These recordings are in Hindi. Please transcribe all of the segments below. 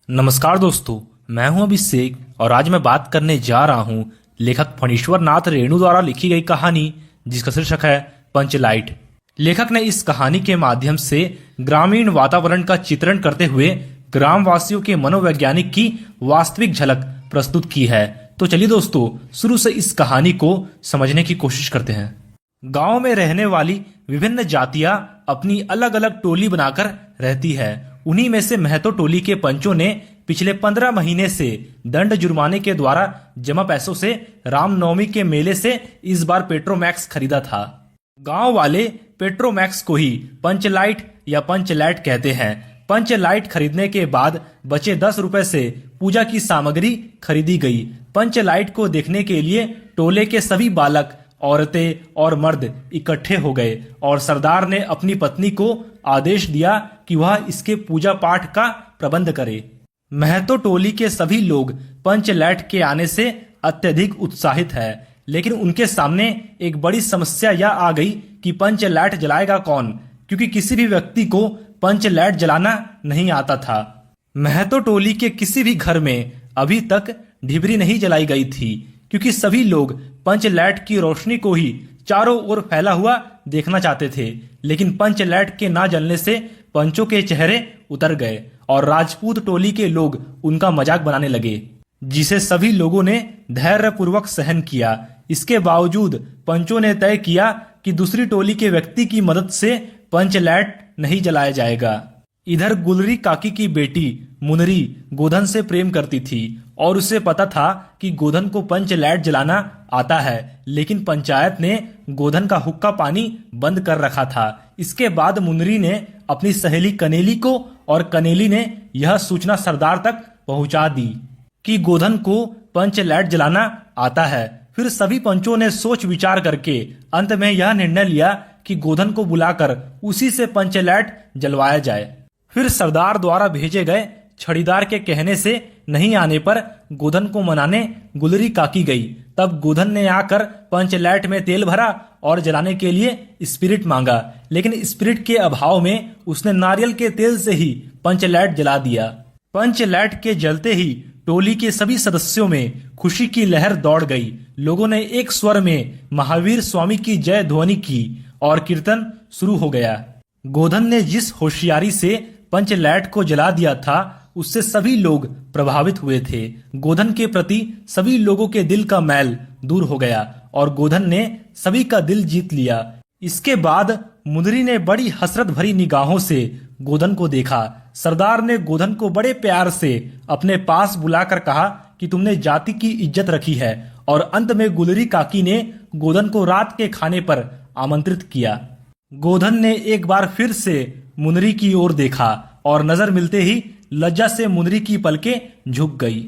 नमस्कार दोस्तों, मैं हूं अभिषेक और आज मैं बात करने जा रहा हूं लेखक फणीश्वर नाथ रेणु द्वारा लिखी गई कहानी जिसका शीर्षक है पंचलाइट। लेखक ने इस कहानी के माध्यम से ग्रामीण वातावरण का चित्रण करते हुए ग्रामवासियों के मनोवैज्ञानिक की वास्तविक झलक प्रस्तुत की है। तो चलिए दोस्तों, शुरू से इस कहानी को समझने की कोशिश करते हैं। गांव में रहने वाली विभिन्न जातियां अपनी अलग अलग टोली बनाकर रहती है। उन्हीं में से महतो टोली के पंचों ने पिछले 15 महीने से दंड जुर्माने के द्वारा जमा पैसों से रामनवमी के मेले से इस बार पेट्रोमैक्स खरीदा था। गांव वाले पेट्रोमैक्स को ही पंचलाइट या पंचलैट कहते हैं। पंचलाइट खरीदने के बाद बचे 10 रुपए से पूजा की सामग्री खरीदी गई। पंचलाइट को देखने के लिए टोले के सभी बालक, औरतें और मर्द इकट्ठे हो गए और सरदार ने अपनी पत्नी को आदेश दिया कि वह इसके पूजा पाठ का प्रबंध करे। महतो टोली के सभी लोग पंचलैट के आने से अत्यधिक उत्साहित है, लेकिन उनके सामने एक बड़ी समस्या यह आ गई कि पंचलैट जलाएगा कौन, क्योंकि किसी भी व्यक्ति को पंचलैट जलाना नहीं आता था। महतो टोली के किसी भी घर में अभी तक ढिबरी नहीं जलाई गई थी, क्योंकि सभी लोग पंचलैट की रोशनी को ही चारों ओर फैला हुआ देखना चाहते थे। लेकिन पंचलैट के ना जलने से पंचों के चेहरे उतर गए और राजपूत टोली के लोग उनका मजाक बनाने लगे, जिसे सभी लोगों ने धैर्यपूर्वक सहन किया। इसके बावजूद पंचों ने तय किया कि दूसरी टोली के व्यक्ति की मदद से पंचलैट नहीं जलाया जाएगा। इधर गुलरी काकी की बेटी मुनरी गोधन से प्रेम करती थी और उसे पता था कि गोधन को पंचलैट जलाना आता है, लेकिन पंचायत ने गोधन का हुक्का पानी बंद कर रखा था। इसके बाद मुनरी ने अपनी सहेली कनेली को और कनेली ने यह सूचना सरदार तक पहुंचा दी कि गोधन को पंचलैट जलाना आता है। फिर सभी पंचों ने सोच विचार करके अंत में यह निर्णय लिया कि गोधन को बुलाकर उसी से पंचलैट जलवाया जाए। फिर सरदार द्वारा भेजे गए छड़ीदार के कहने से नहीं आने पर गोधन को मनाने गुलरी काकी गई। तब गोधन ने आकर पंचलैट में तेल भरा और जलाने के लिए स्पिरिट मांगा, लेकिन स्पिरिट के अभाव में उसने नारियल के तेल से ही पंचलैट जला दिया। पंचलैट के जलते ही टोली के सभी सदस्यों में खुशी की लहर दौड़ गई। लोगों ने एक स्वर में महावीर स्वामी की जय ध्वनि की और कीर्तन शुरू हो गया। गोधन ने जिस होशियारी से पंचलैट को जला दिया था, उससे सभी लोग प्रभावित हुए थे। गोधन के प्रति सभी लोगों के दिल का मैल दूर हो गया और गोधन ने सभी का दिल जीत लिया। इसके बाद मुनरी ने बड़ी हसरत भरी निगाहों से गोधन को देखा। सरदार ने गोधन को बड़े प्यार से अपने पास बुलाकर कहा कि तुमने जाति की इज्जत रखी है, और अंत में गुलरी काकी ने गोधन को रात के खाने पर आमंत्रित किया। गोधन ने एक बार फिर से मुनरी की ओर देखा और नजर मिलते ही लज्जा से मुनरी की पलकें झुक गई।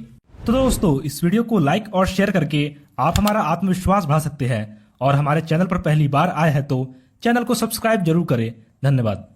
तो दोस्तों, इस वीडियो को लाइक और शेयर करके आप हमारा आत्मविश्वास बढ़ा सकते हैं, और हमारे चैनल पर पहली बार आए हैं तो चैनल को सब्सक्राइब जरूर करें। धन्यवाद।